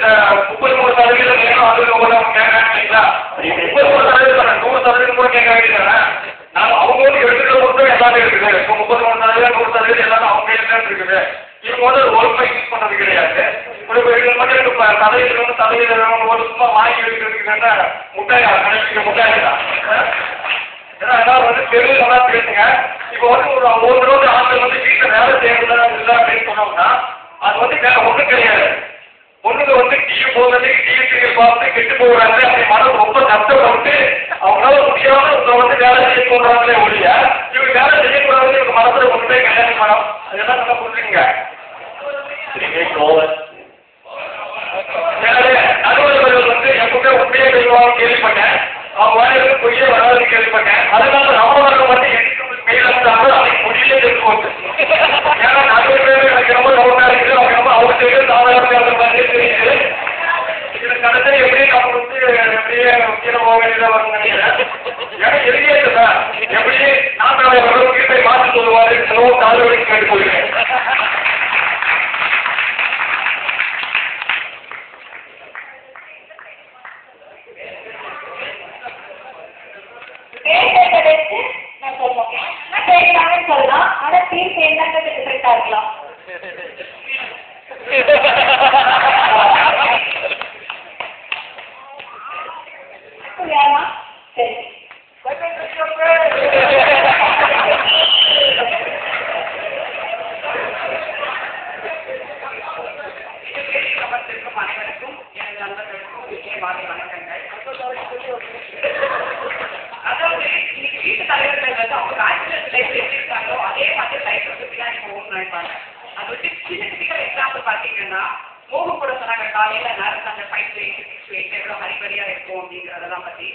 33% வேணும் அதுக்கு கூட கேட்கறீங்களா? 33% 100% கூட கேட்க வேண்டியதானே? நாம அவங்க வந்து எடுத்துக்கிற பொறுத்து எல்லாமே இருக்குது. இப்போ 33% 100% எல்லாமே அவங்க கையில இருக்குது. இவங்க வந்து ஒரு ரூபாய் யூஸ் பண்றது கிடையாது. ஒரு மட்டும் தலையில் ஒரு சும்மா வாங்கி வைக்கிறதுக்கு முட்டாயா கடைக்கு முட்டாயா? ஏன்னா எல்லாம் வந்து தெருவில் நல்லா பேசுங்க. இப்போ வந்து ஒரு தடவை ஆண்கள் வந்து வீட்டில் வேலை செய்யறதா இல்லை அப்படின்னு சொன்னோம்னா அது வந்து வேற ஒன்றும் கிடையாது. பொண்ணுங்க வந்து டிவி போகிறது டிவி சீரியல் பார்த்து கெட்டு போகிறாங்க. அப்படி மனம் ரொம்ப கஷ்டப்பட்டு அவங்களால முடியாம இவங்க வந்து வேலை செய்ய போடுறாங்களே ஒழிய இவங்க வேலை செய்யக்கூடாது. இவங்க மனசுல ஒன்றுமே கிடையாது மனம். அதெல்லாம் நல்லா புரிஞ்சுங்க. அலுவலர்கள் வந்து எப்பவுமே உண்மையே சொல்லுவாங்க கேள்விப்பட்டேன். அவங்க வேலைக்கு பொய்யே வராது கேள்விப்பட்டேன். அதனால ராமநாதன் மட்டும் எனக்கு மெயில் அனுப்பிட்டாங்க. அதுக்கு முடியல போச்சு. ஏன்னா நிறைய பேர் எனக்கு ரொம்ப டவுட்டா இருக்குது. அவங்க ரொம்ப அவங்க செய்ய சாதாரண மாதிரி தெரியுது. இதுல கடைசி எப்படி நம்ம வந்து எப்படியே கீழே போக வேண்டியதா வரும்னு நினைக்கிறேன். ஏன்னா எதுக்கே இல்லை எப்படி நான் வீட்டை மாற்றி சொல்லுவாரு செலவு கால வரைக்கும் கேட்டு போயிருக்கேன். சொல்லலாம். ஆனா தீர்ப்பு என்னங்கிறது டிஃபரெண்டா இருக்கலாம். சரி அனைவருக்கும் எனது நண்பர்களுக்கும் நிச்சயமாக வணக்கங்கள். அதாவது இன்னைக்கு வீட்டு தலைவர்கள் வந்து அவங்க பேச்சுலர்ஸ் லைஃப் எப்படி இருக்காங்களோ அதே மாதிரி லைஃப் வந்து பின்னாடி போகணும்னு நினைப்பாங்க. அது வந்து சின்ன எக்ஸாம்பிள் பார்த்தீங்கன்னா மோகம் கூட சொன்னாங்க காலையில நேரத்தில் அந்த 5 to 8 6 to 8 எவ்வளோ ஹரிபரியா இருக்கும் அப்படிங்கிறதெல்லாம் பத்தி.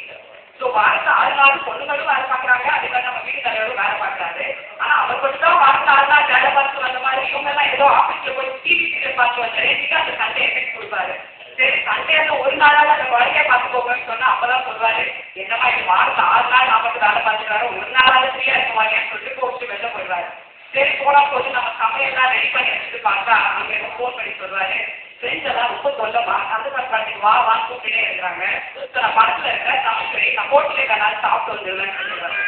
ஸோ வாரத்தை 6 நாள் பொண்ணுங்களும் வேலை பார்க்குறாங்க. அதே மாதிரி நம்ம வீட்டு தலைவரும் வேலை பார்க்குறாரு. ஆனால் அவர் மட்டும் தான் வாரத்தை 6 நாள் வேலை பார்த்து வந்த மாதிரி இவங்க எல்லாம் ஏதோ ஆஃபீஸ்ல போய் டிவி சீரியல் பார்த்து வந்த ரேஞ்சுக்கு அந்த சண்டே எஃபெக்ட் கொடுப்பாரு. சரி சண்டேல ஒரு நாளாவது அந்த குழந்தைய பார்த்து போகணும்னு சொன்னா அப்பதான் சொல்லுவாரு என்னமா இது வாரத்தை 6 நாள் நான் மட்டும் வேலை பார்த்துருக்காரு ஒரு நாளாவது ஃப்ரீயா இருக்குவாங்கன்னு சொல்லிட்டு போட்டு வெளில போயிடுவாரு. சரி போனா போது நம்ம சமையல்லாம் ரெடி பண்ணி வச்சுட்டு பார்த்தா அங்க என்ன ஃபோன் பண்ணி சொல்லுவாரு ஃப்ரெண்ட்ஸ் எல்லாம் ரொம்ப சொல்லமா அந்த மாதிரி வா கூப்பிட்டே இருக்கிறாங்க. நான் படத்துல இருக்கிறேன் சமைக்கிறேன் நான் போட்டுல நான் சாப்பிட்டு வந்துடுவேன்னு சொல்லுவாரு.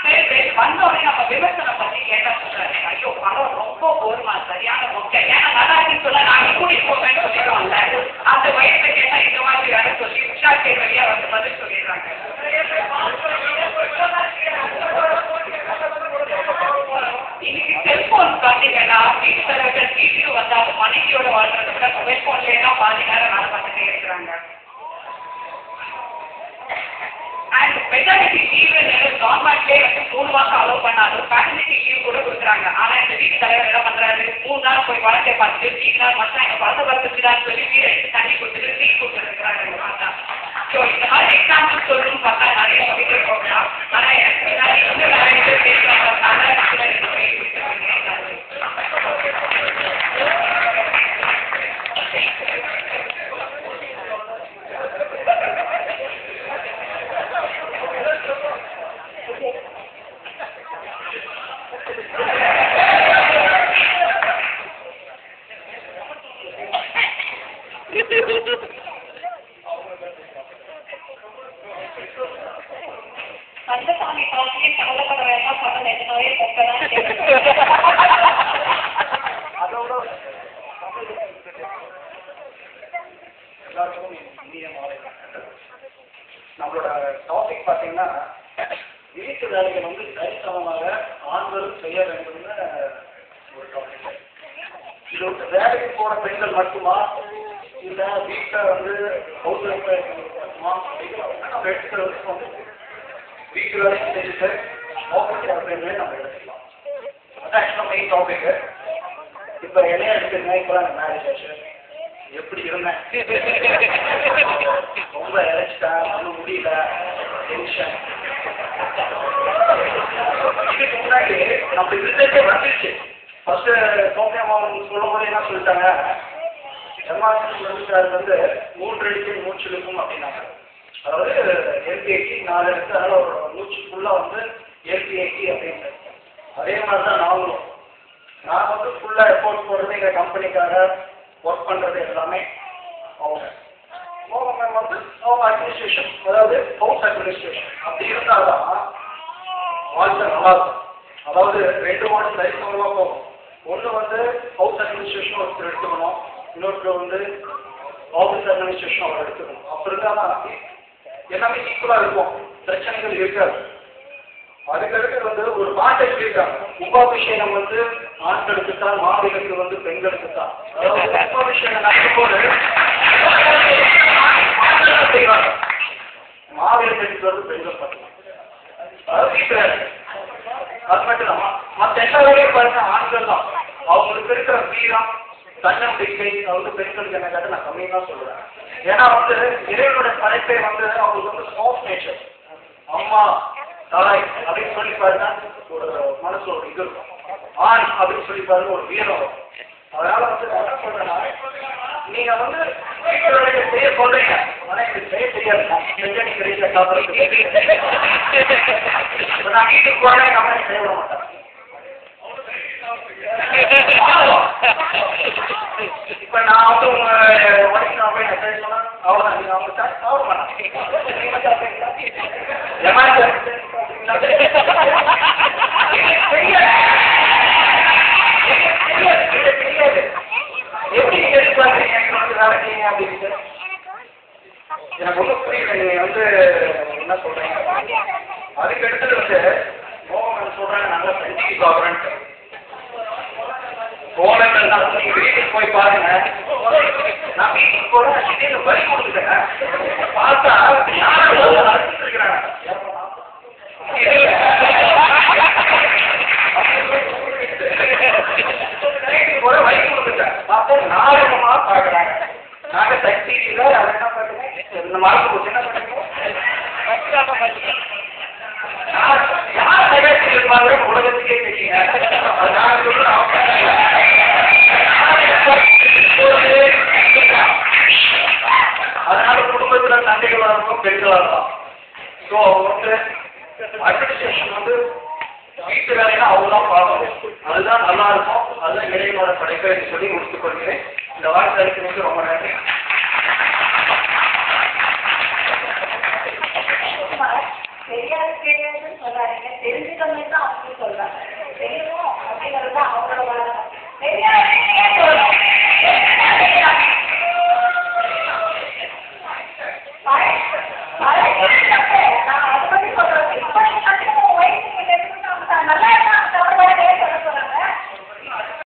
சரி சரி வந்த உடனே நம்ம விமர்சனம் பத்தி கேட்டா சொல்றாரு ஐயோ படம் ரொம்ப போருமா சரியான மொக்கை ஏன்னா நல்லா இருக்குன்னு சொல்ல நாங்க கூட்டிட்டு போவேன்னு சொல்லிடுவோம்ல அந்த வயசுல கேட்டா இந்த மாதிரி வேலை சொல்லி உஷா கேள்வியா வந்து பதில் சொல்லிடுறாங்க. இன்னைக்கு செல்போன் பார்த்தீங்கன்னா வீட்டு தலைவர்கள் வீட்டுக்கு வந்தாங்க மனைவியோட வாழ்றதை விட மொபைல் போன்லேயே தான் பாதி நேரம் வேலை பார்த்துட்டே இருக்கிறாங்க. அண்ட் மெட்டர்னிட்டி லீவ் கவர்மெண்ட்லேயே வந்து 3 மாசம் அலோவ் பண்ணாது பேட்டர்னிட்டி லீவ் கூட கொடுக்குறாங்க. ஆனா இந்த வீட்டு தலைவர் என்ன பண்றாரு 3 நாள் போய் குழந்தைய பார்த்துட்டு 3 நாள் மட்டும் எங்க குழந்தை பார்த்துச்சுடான்னு சொல்லி வீடு எடுத்து தண்ணி கொடுத்துட்டு டீ கொடுத்துருக்குறாங்க எங்க பார்த்தா. ஸோ இந்த மாதிரி எக்ஸாம்பிள் சொல்லணும்னு பார்த்தா நிறைய சொல்லிட்டு போகலாம். ஆனா எனக்கு நிறைய வந்து நிறைய பேர் பேசுறாங்க. கந்தசாமி பாசியே கவலைப்பட வேண்டாம் படம் எதுனாவே அதோட எல்லாருக்கும் இந்திய மாலை. நம்மளோட டாபிக் பார்த்தீங்கன்னா வீட்டு வேலைகள் வந்து சரிசமமாக ஆண்களும் செய்ய வேண்டும்னு ஒரு டாபிக். இது வந்து வேலைக்கு போற பெண்கள் மட்டுமா இல்லை வீட்டில் வந்து ஹவுஸ் ஒய்ஃப் மட்டுமா நம்ம எடுத்துக்கிறதுக்கு வந்து வீட்டு வேலைக்கு செஞ்சுட்டு ஆஃபீஸ் அப்படின்றே நம்ம எடுத்துக்கலாம். அதான் ஆக்சுவலாக மெயின் டாபிக். இப்போ என்னைய எடுத்துருங்க இப்போ தான் மேரேஜ் ஆச்சு எப்படி இருந்தேன் ரொம்ப இறைச்சிட்டேன் ஒன்றும் முடியல டென்ஷன். இதுக்கு முன்னாடி நம்ம ரிசல்ட்டே வந்துருச்சு. ஃபர்ஸ்ட் சோமியாமாவன் சொல்லும் போது என்ன சொல்லிட்டாங்க எம்ஆர்சி வந்து 3 அடிக்கு மூச்சு இழுக்கும் அப்படின்னாங்க. அதாவது எல்பிஐடி 4 எடுத்து அதனால ஒரு மூச்சு ஃபுல்லாக வந்து எல்பிஐடி அப்படின்ட்டு அதே மாதிரி தான் நாங்களும் நான் வந்து ஃபுல்லாக எஃபோர்ட் போடுறது எங்கள் கம்பெனிக்காக ஒர்க் பண்ணுறது எல்லாமே அவங்க அட்மினிஸ்ட்ரேஷன், அதாவது ஹவுஸ் அட்மினிஸ்ட்ரேஷன் அப்படி இருந்தால்தான் வாழ்க்கை நல்லா இருக்கும். அதாவது 2 மாடல் சரிசமமாக போகும். ஒன்று வந்து ஹவுஸ் அட்மினிஸ்ட்ரேஷன் ஒருத்தர் எடுத்துக்கணும், இன்னொருத்தர் வந்து ஆஃபீஸ் அட்மினிஸ்ட்ரேஷன் அவர் எடுத்துக்கணும். அப்போ இருந்தால் எல்லாமே ஈக்குவலாக இருக்கும், பிரச்சனைகள் இருக்காது. அதுக்கடுத்து வந்து ஒரு பாட்டை சொல்லியிருக்காங்க, உபாபிஷேகம் வந்து ஆண்களுக்கு தான், மாவிளக்கு வந்து பெண்களுக்கு தான். அதாவது உபாபிஷேகம் நடக்கும்போது செய்வாங்க, மாவிளக்கு வந்து பெண்கள் பண்ணலாம். அது மட்டும் இல்லாம மற்ற எல்லாருமே பாருங்க ஆண்கள் தான். அவங்களுக்கு இருக்கிற வீரம் தன்னம்பிக்கை வந்து பெண்களுக்கு என்ன கேட்ட நான் கம்மியாக தான் சொல்லுவேன். ஏன்னா வந்து இறைவனுடைய படைப்பை வந்து அவங்களுக்கு வந்து சாஃப்ட் நேச்சர், அம்மா தாய் அப்படின்னு சொல்லி பாருங்க ஒரு மனசு ஒரு இது இருக்கும், ஆண் அப்படின்னு சொல்லி பாருங்க ஒரு வீரம் வரும். அதனால வந்து நான் என்ன சொல்றேன்னா, நீங்க வந்து வீட்டு வேலையை செய்ய சொல்றீங்க, ஆனா எனக்கு செய்ய தெரியாது, செஞ்சா நீங்க வீட்டில் சாப்பிட்றதுக்கு நான் வீட்டுக்கு போறேன், எங்க அம்மா செய்ய விட மாட்டேன். இப்ப நான் வந்து உங்க உடனே நான் போய் மெசேஜ் சொன்னா அவ்வளவுதான், நீங்க அவங்க சாப்பிட மாட்டாங்க. நீங்க சாப்பிட்டீங்களா? எப்படி நீங்க எதிர்பார்க்குறீங்க எனக்கு வந்து வேலை செய்யுங்க அப்படின்னு? எனக்கு ஒன்றும் புரியல, நீங்க வந்து என்ன சொல்றீங்க? அதுக்கு அடுத்தது வந்து மோகன் சொல்றாங்க நல்லா செஞ்சு பார்க்குறேன்ட்டு. கோலங்கள் தான் நீங்க வீட்டுக்கு போய் பாருங்க. நான் வீட்டுக்கு போறேன், திடீர்னு வரி கொடுத்துட்டேன், பார்த்தா யாரும் அடிச்சுட்டு இருக்கிறாங்க. போற வரி கொடுத்துட்டேன், பார்த்தா நாடகமா பாக்குறாங்க. நாங்க சக்தியில அதை என்ன பண்ணுறேன், இந்த மரத்து போச்சு என்ன பண்ணுறோம், யார் நிகழ்ச்சி இருப்பாங்க உலகத்துக்கே தெரியுங்க. நான் சொல்றேன் அதனால குடும்பத்துல சண்டைகள் வரணும், பெண்கள் வரலாம். ஸோ வந்து அட்மினிஸ்ட்ரேஷன் வந்து வீட்டு வேலைன்னா அவங்க தான் பார்க்கணும், அதுதான் நல்லா இருக்கும், அதுதான் இறைவனோட படைப்பை சொல்லி முடித்துக் கொள்கிறேன். இந்த வார்த்தை அளிக்கிறதுக்கு ரொம்ப நன்றி. தெரியாது தெரியாதுன்னு சொல்லாதீங்க, தெரிஞ்சுக்கணும்னு தான் அவங்க சொல்றாங்க. தெரியணும் அப்படிங்கிறது தான் அவங்களோட தெரியாது